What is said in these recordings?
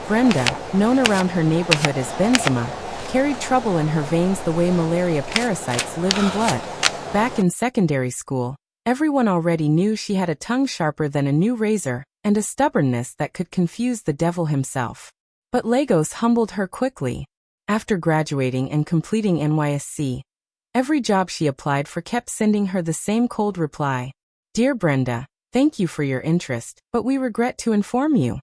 Brenda, known around her neighborhood as Benzema, carried trouble in her veins the way malaria parasites live in blood. Back in secondary school, everyone already knew she had a tongue sharper than a new razor and a stubbornness that could confuse the devil himself. But Lagos humbled her quickly. After graduating and completing NYSC, every job she applied for kept sending her the same cold reply. Dear Brenda, thank you for your interest, but we regret to inform you.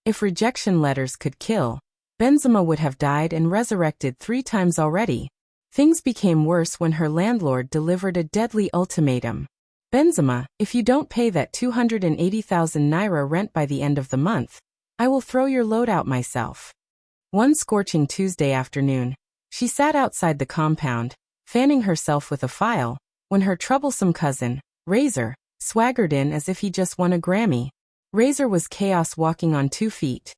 If rejection letters could kill, Benzema would have died and resurrected 3 times already. Things became worse when her landlord delivered a deadly ultimatum. Benzema, if you don't pay that 280,000 naira rent by the end of the month, I will throw your load out myself. One scorching Tuesday afternoon, she sat outside the compound, fanning herself with a file, when her troublesome cousin, Razor, swaggered in as if he just won a Grammy. Razor was chaos walking on 2 feet.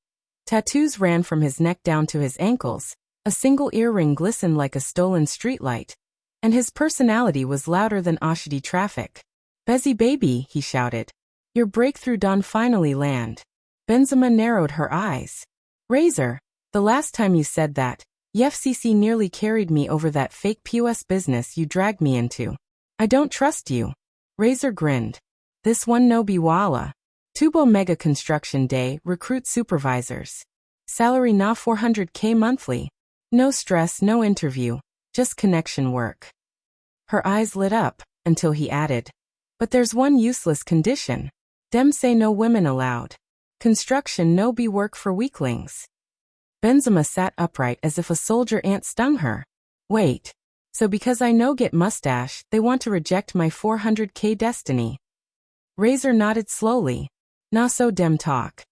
Tattoos ran from his neck down to his ankles, a single earring glistened like a stolen streetlight, and his personality was louder than Oshodi traffic. Bezzy baby, he shouted. Your breakthrough done finally land. Benzema narrowed her eyes. Razor, the last time you said that, FCC nearly carried me over that fake POS business you dragged me into. I don't trust you. Razor grinned. This one no be wala. Tubo Mega Construction Day recruit supervisors. Salary na 400k monthly. No stress, no interview, just connection work. Her eyes lit up, until he added. But there's one useless condition. Dem say no women allowed. Construction no be work for weaklings. Benzema sat upright as if a soldier ant stung her. Wait. So because I no get mustache, they want to reject my 400k destiny. Razor nodded slowly. Na so dem talk.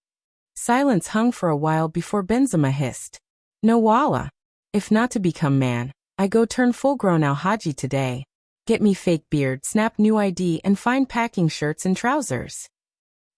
Silence hung for a while before Benzema hissed. No walla. If not to become man, I go turn full-grown Al-Haji today. Get me fake beard, snap new ID and find packing shirts and trousers.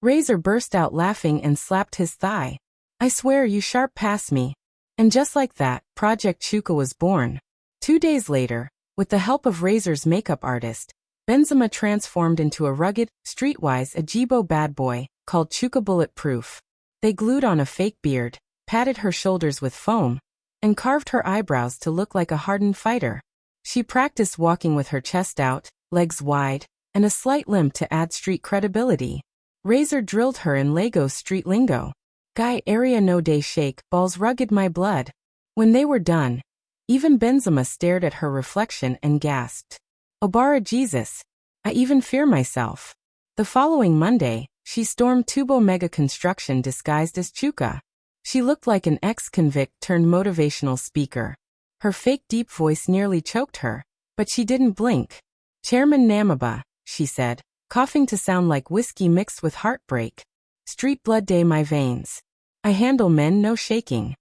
Razor burst out laughing and slapped his thigh. I swear you sharp pass me. And just like that, Project Chuka was born. 2 days later, with the help of Razor's makeup artist, Benzema transformed into a rugged, streetwise Ajibo bad boy, called Chuka Bulletproof. They glued on a fake beard, patted her shoulders with foam, and carved her eyebrows to look like a hardened fighter. She practiced walking with her chest out, legs wide, and a slight limp to add street credibility. Razor drilled her in Lagos street lingo. Guy area no day shake, balls rugged my blood. When they were done, even Benzema stared at her reflection and gasped. Obara Jesus, I even fear myself. The following Monday, she stormed Tubo Mega Construction disguised as Chuka. She looked like an ex-convict turned motivational speaker. Her fake deep voice nearly choked her, but she didn't blink. Chairman Namaba, she said, coughing to sound like whiskey mixed with heartbreak. Street blood day my veins. I handle men no shaking.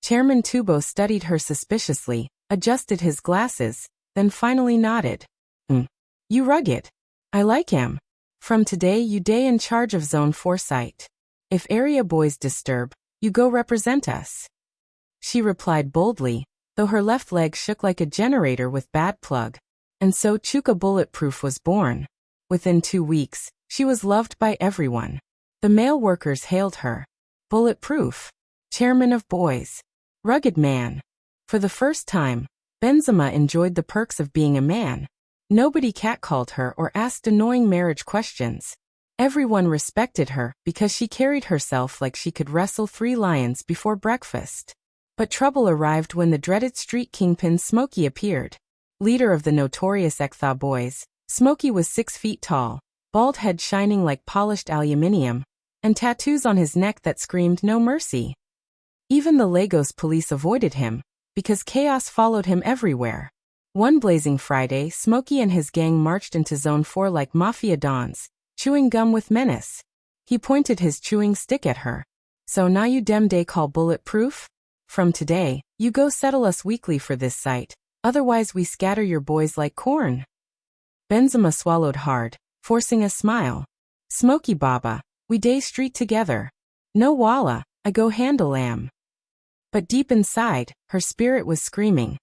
Chairman Tubo studied her suspiciously, adjusted his glasses, then finally nodded. You rugged. I like him. From today you day in charge of Zone 4 site. If area boys disturb, you go represent us. She replied boldly, though her left leg shook like a generator with bad plug. And so Chuka Bulletproof was born. Within 2 weeks, she was loved by everyone. The male workers hailed her. Bulletproof. Chairman of boys. Rugged man. For the first time, Benzema enjoyed the perks of being a man. Nobody catcalled her or asked annoying marriage questions. Everyone respected her because she carried herself like she could wrestle 3 lions before breakfast. But trouble arrived when the dreaded street kingpin Smokey appeared. Leader of the notorious Ektha boys, Smokey was 6 feet tall, bald head shining like polished aluminium, and tattoos on his neck that screamed no mercy. Even the Lagos police avoided him, because chaos followed him everywhere. One blazing Friday, Smokey and his gang marched into Zone 4 like mafia dons, chewing gum with menace. He pointed his chewing stick at her. So now you dem day call bulletproof? From today, you go settle us weekly for this site, otherwise we scatter your boys like corn. Benzema swallowed hard, forcing a smile. Smokey Baba, we day street together. No walla, I go handle am. But deep inside, her spirit was screaming.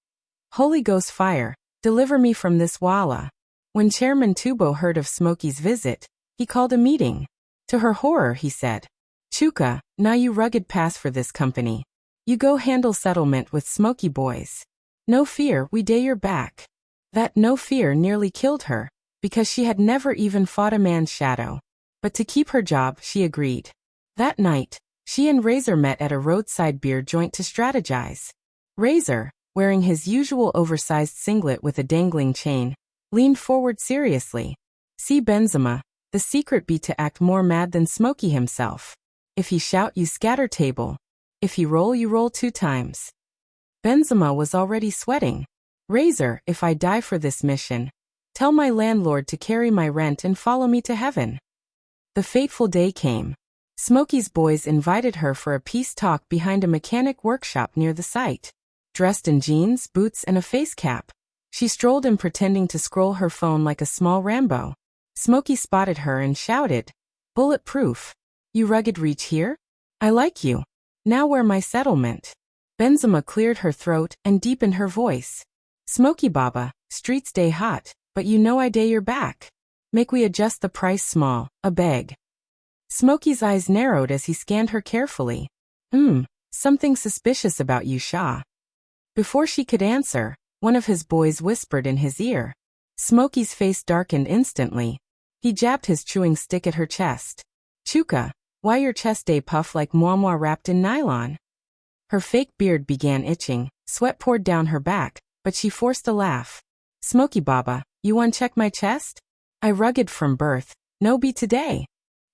Holy Ghost fire, deliver me from this walla. When Chairman Tubo heard of Smokey's visit, he called a meeting. To her horror, he said, Chuka, now you rugged pass for this company. You go handle settlement with Smoky boys. No fear, we day your back. That no fear nearly killed her, because she had never even fought a man's shadow. But to keep her job, she agreed. That night, she and Razor met at a roadside beer joint to strategize. Razor, wearing his usual oversized singlet with a dangling chain, leaned forward seriously. See Benzema, the secret be to act more mad than Smoky himself. If he shout, you scatter table. If he roll, you roll 2 times. Benzema was already sweating. Razor, if I die for this mission, tell my landlord to carry my rent and follow me to heaven. The fateful day came. Smoky's boys invited her for a peace talk behind a mechanic workshop near the site. Dressed in jeans, boots, and a face cap, she strolled in pretending to scroll her phone like a small Rambo. Smoky spotted her and shouted, "Bulletproof. You rugged reach here? I like you. Now where my settlement?" Benzema cleared her throat and deepened her voice. "Smoky Baba, streets day hot, but you know I day your back. Make we adjust the price small, a beg." Smoky's eyes narrowed as he scanned her carefully. Something suspicious about you, Shah." Before she could answer, one of his boys whispered in his ear. Smoky's face darkened instantly. He jabbed his chewing stick at her chest. "Chuka, why your chest day puff like moi wrapped in nylon?" Her fake beard began itching, sweat poured down her back, but she forced a laugh. "Smoky Baba, you want check my chest? I rugged from birth, no be today."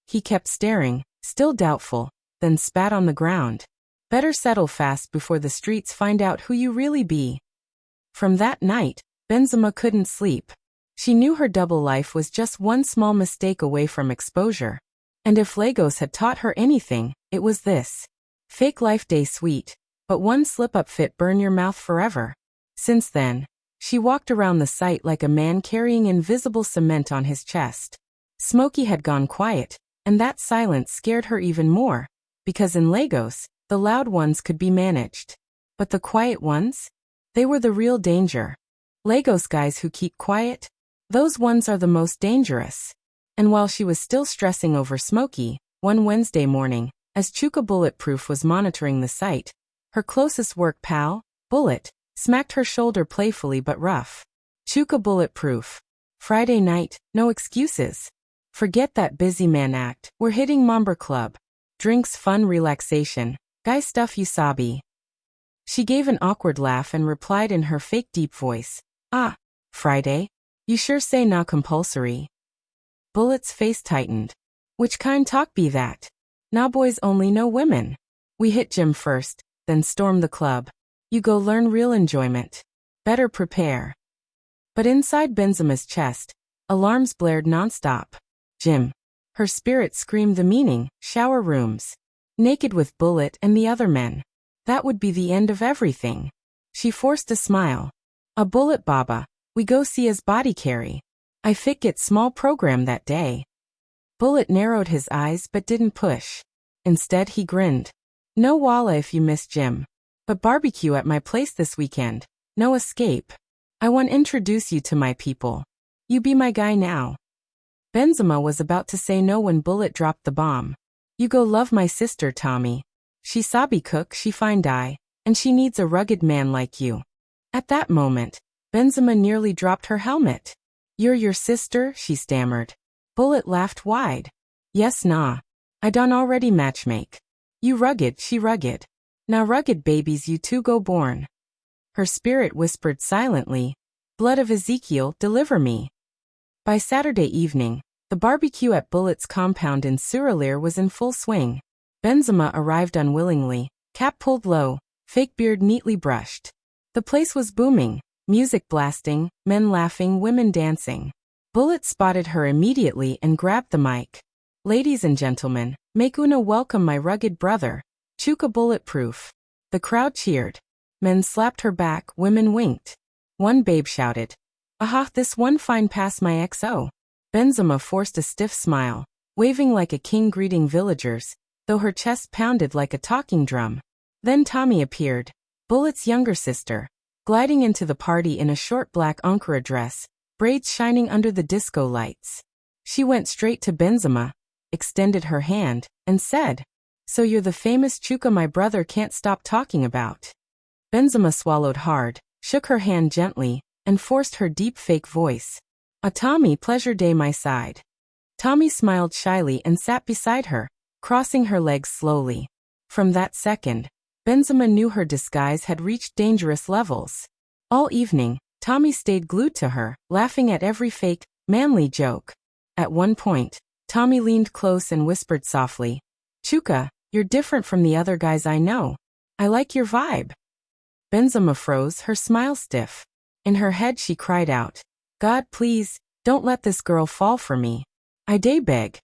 He kept staring, still doubtful, then spat on the ground. "Better settle fast before the streets find out who you really be." From that night, Benzema couldn't sleep. She knew her double life was just one small mistake away from exposure. And if Lagos had taught her anything, it was this. Fake life day sweet, but one slip-up fit burn your mouth forever. Since then, she walked around the site like a man carrying invisible cement on his chest. Smoky had gone quiet, and that silence scared her even more, because in Lagos, the loud ones could be managed. But the quiet ones? They were the real danger. Lagos guys who keep quiet? Those ones are the most dangerous. And while she was still stressing over Smoky, one Wednesday morning, as Chuka Bulletproof was monitoring the site, her closest work pal, Bullet, smacked her shoulder playfully but rough. "Chuka Bulletproof. Friday night, no excuses. Forget that busy man act, we're hitting Mamba Club. Drinks, fun, relaxation. Guy stuff you sabi." She gave an awkward laugh and replied in her fake deep voice, "Ah, Friday? You sure say not compulsory." Bullet's face tightened. "Which kind talk be that? Nah boys only, no women. We hit gym first, then storm the club. You go learn real enjoyment. Better prepare." But inside Benzema's chest, alarms blared nonstop. Gym. Her spirit screamed the meaning, shower rooms. Naked with Bullet and the other men. That would be the end of everything. She forced a smile. "A Bullet Baba, we go see his body carry. I fit get small program that day." Bullet narrowed his eyes but didn't push. Instead he grinned. "No walla if you miss gym. But barbecue at my place this weekend. No escape. I want introduce you to my people. You be my guy now." Benzema was about to say no when Bullet dropped the bomb. "You go love my sister Tommy. She sabi cook, she fine die, and she needs a rugged man like you." At that moment, Benzema nearly dropped her helmet. "You're your sister?" she stammered. Bullet laughed wide. "Yes nah. I done already matchmake. You rugged, she rugged. Now rugged babies you two go born." Her spirit whispered silently, "Blood of Ezekiel, deliver me." By Saturday evening, the barbecue at Bullet's compound in Suralere was in full swing. Benzema arrived unwillingly, cap pulled low, fake beard neatly brushed. The place was booming, music blasting, men laughing, women dancing. Bullet spotted her immediately and grabbed the mic. "Ladies and gentlemen, make una welcome my rugged brother, Chuka Bulletproof." The crowd cheered. Men slapped her back, women winked. One babe shouted, "Aha, this one fine pass my XO." Benzema forced a stiff smile, waving like a king greeting villagers, though her chest pounded like a talking drum. Then Tommy appeared, Bullet's younger sister, gliding into the party in a short black Ankara dress, braids shining under the disco lights. She went straight to Benzema, extended her hand, and said, So you're the famous Chuka my brother can't stop talking about. Benzema swallowed hard, shook her hand gently, and forced her deep fake voice. A Tommy pleasure day my side. Tommy smiled shyly and sat beside her, crossing her legs slowly. From that second, Benzema knew her disguise had reached dangerous levels. All evening, Tommy stayed glued to her, laughing at every fake, manly joke. At one point, Tommy leaned close and whispered softly, Chuka, you're different from the other guys I know. I like your vibe. Benzema froze, her smile stiff. In her head she cried out, God please, don't let this girl fall for me. I day beg.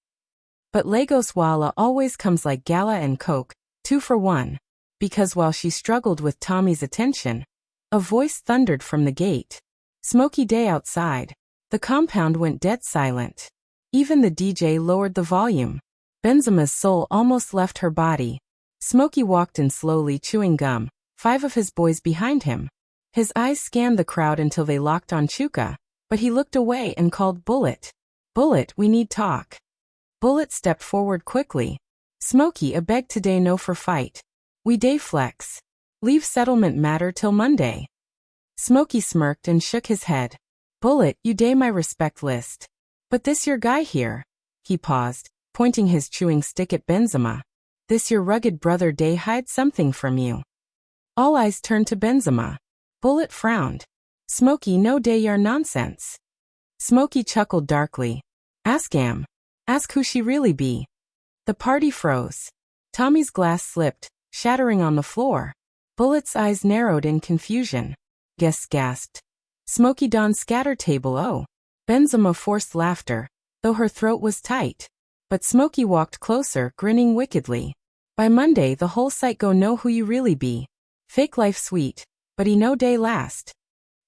But Lagos Walla always comes like Gala and Coke, 2 for 1. Because while she struggled with Tommy's attention, a voice thundered from the gate. Smoky day outside. The compound went dead silent. Even the DJ lowered the volume. Benzema's soul almost left her body. Smokey walked in slowly chewing gum, 5 of his boys behind him. His eyes scanned the crowd until they locked on Chuka, but he looked away and called Bullet. Bullet, we need talk. Bullet stepped forward quickly. Smokey, a beg today no for fight. We day flex. Leave settlement matter till Monday. Smokey smirked and shook his head. Bullet, you day my respect list. But this your guy here. He paused, pointing his chewing stick at Benzema. This your rugged brother day hide something from you. All eyes turned to Benzema. Bullet frowned. Smokey no day your nonsense. Smokey chuckled darkly. Ask Am. Ask who she really be. The party froze. Tommy's glass slipped, shattering on the floor. Bullet's eyes narrowed in confusion. Guests gasped. Smokey Don scatter table oh. Benzema forced laughter, though her throat was tight. But Smokey walked closer, grinning wickedly. By Monday the whole site go know who you really be. Fake life sweet, but he no day last.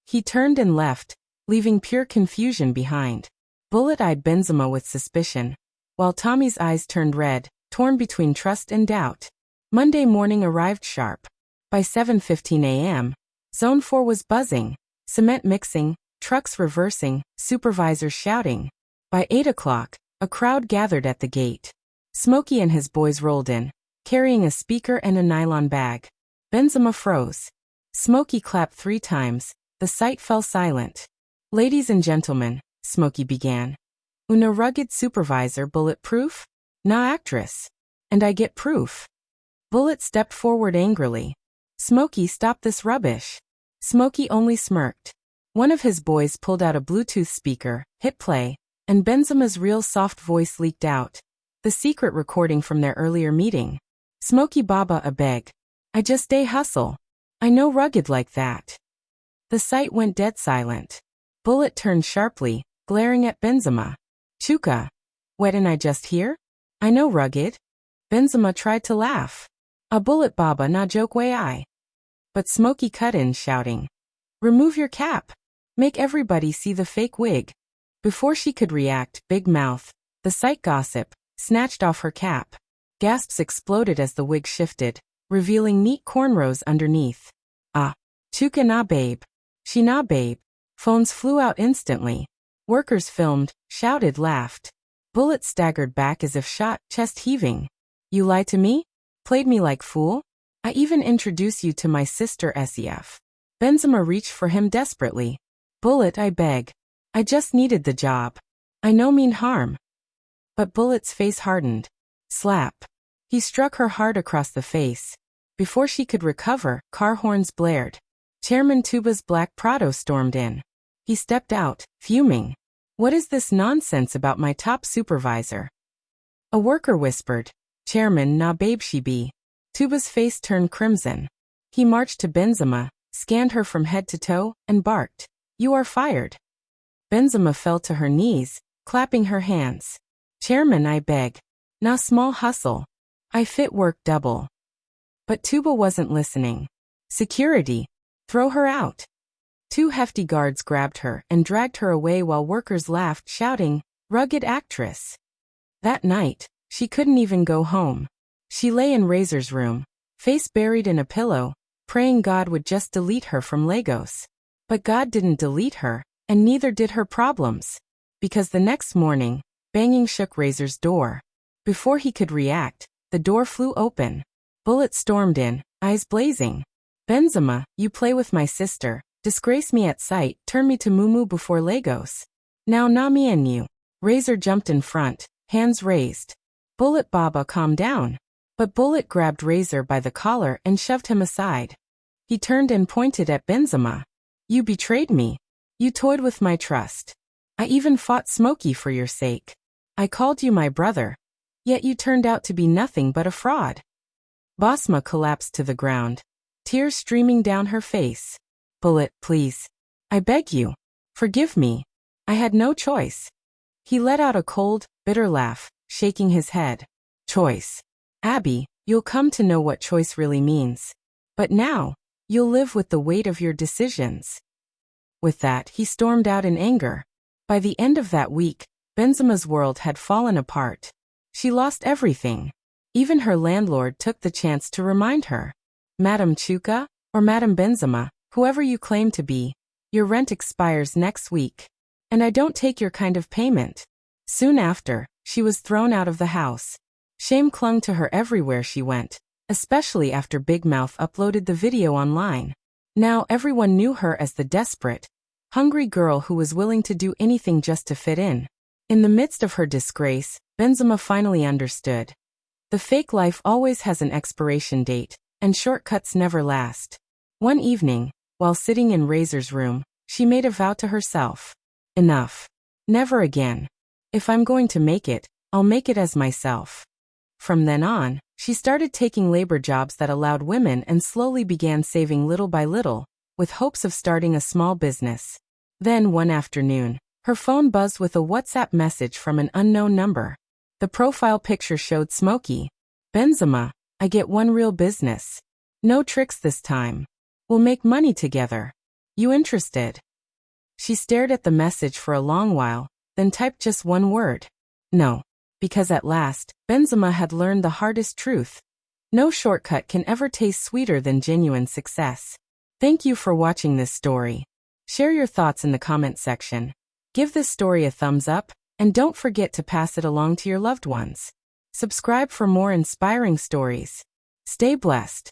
He turned and left, leaving pure confusion behind. Bullet eyed Benzema with suspicion, while Tommy's eyes turned red, torn between trust and doubt. Monday morning arrived sharp. By 7:15 a.m., Zone 4 was buzzing, cement mixing, trucks reversing, supervisors shouting. By 8 o'clock, a crowd gathered at the gate. Smokey and his boys rolled in, carrying a speaker and a nylon bag. Benzema froze. Smokey clapped 3 times. The site fell silent. Ladies and gentlemen, Smokey began. Una rugged supervisor bulletproof? Na actress. And I get proof. Bullet stepped forward angrily. Smokey, stop this rubbish. Smokey only smirked. One of his boys pulled out a Bluetooth speaker, hit play, and Benzema's real soft voice leaked out. The secret recording from their earlier meeting. Smokey Baba a beg. I just day hustle. I know rugged like that. The site went dead silent. Bullet turned sharply, glaring at Benzema. Chuka. What and I just here? I know rugged. Benzema tried to laugh. A Bullet Baba na joke way I. But Smokey cut in shouting. Remove your cap. Make everybody see the fake wig. Before she could react, big mouth, the site gossip, snatched off her cap. Gasps exploded as the wig shifted, revealing neat cornrows underneath. Ah. Chuka na babe. She na babe. Phones flew out instantly. Workers filmed, shouted, laughed. Bullet staggered back as if shot, chest heaving. You lie to me? Played me like fool? I even introduce you to my sister SEF. Benzema reached for him desperately. Bullet, I beg. I just needed the job. I no mean harm. But Bullet's face hardened. Slap. He struck her hard across the face. Before she could recover, car horns blared. Chairman Tuba's black Prado stormed in. He stepped out, fuming. What is this nonsense about my top supervisor? A worker whispered. Chairman na babe she be. Tuba's face turned crimson. He marched to Benzema, scanned her from head to toe, and barked. You are fired. Benzema fell to her knees, clapping her hands. Chairman I beg. Na small hustle. I fit work double. But Tuba wasn't listening. Security. Throw her out. 2 hefty guards grabbed her and dragged her away while workers laughed, shouting, Rugged actress. That night, she couldn't even go home. She lay in Razor's room, face buried in a pillow, praying God would just delete her from Lagos. But God didn't delete her, and neither did her problems. Because the next morning, banging shook Razor's door. Before he could react, The door flew open. Bullet stormed in, eyes blazing. Benzema, you play with my sister, disgrace me at sight, turn me to Mumu before Lagos. Now na me and you. Razor jumped in front, hands raised. Bullet Baba, calm down. But Bullet grabbed Razor by the collar and shoved him aside. He turned and pointed at Benzema. You betrayed me. You toyed with my trust. I even fought Smokey for your sake. I called you my brother. Yet you turned out to be nothing but a fraud. Basma collapsed to the ground, tears streaming down her face. Bullet, please. I beg you. Forgive me. I had no choice. He let out a cold, bitter laugh, shaking his head. Choice. Abby, you'll come to know what choice really means. But now, you'll live with the weight of your decisions. With that, he stormed out in anger. By the end of that week, Benzema's world had fallen apart. She lost everything. Even her landlord took the chance to remind her. Madam Chuka, or Madam Benzema, whoever you claim to be, your rent expires next week. And I don't take your kind of payment. Soon after, she was thrown out of the house. Shame clung to her everywhere she went, especially after Big Mouth uploaded the video online. Now everyone knew her as the desperate, hungry girl who was willing to do anything just to fit in. In the midst of her disgrace, Benzema finally understood. The fake life always has an expiration date, and shortcuts never last. One evening, while sitting in Razor's room, she made a vow to herself. Enough. Never again. If I'm going to make it, I'll make it as myself. From then on, she started taking labor jobs that allowed women and slowly began saving little by little, with hopes of starting a small business. Then one afternoon, her phone buzzed with a WhatsApp message from an unknown number. The profile picture showed Smokey. Benzema, I get one real business. No tricks this time. We'll make money together. You interested? She stared at the message for a long while, then typed just one word. No. Because at last, Benzema had learned the hardest truth. No shortcut can ever taste sweeter than genuine success. Thank you for watching this story. Share your thoughts in the comment section. Give this story a thumbs up, and don't forget to pass it along to your loved ones. Subscribe for more inspiring stories. Stay blessed.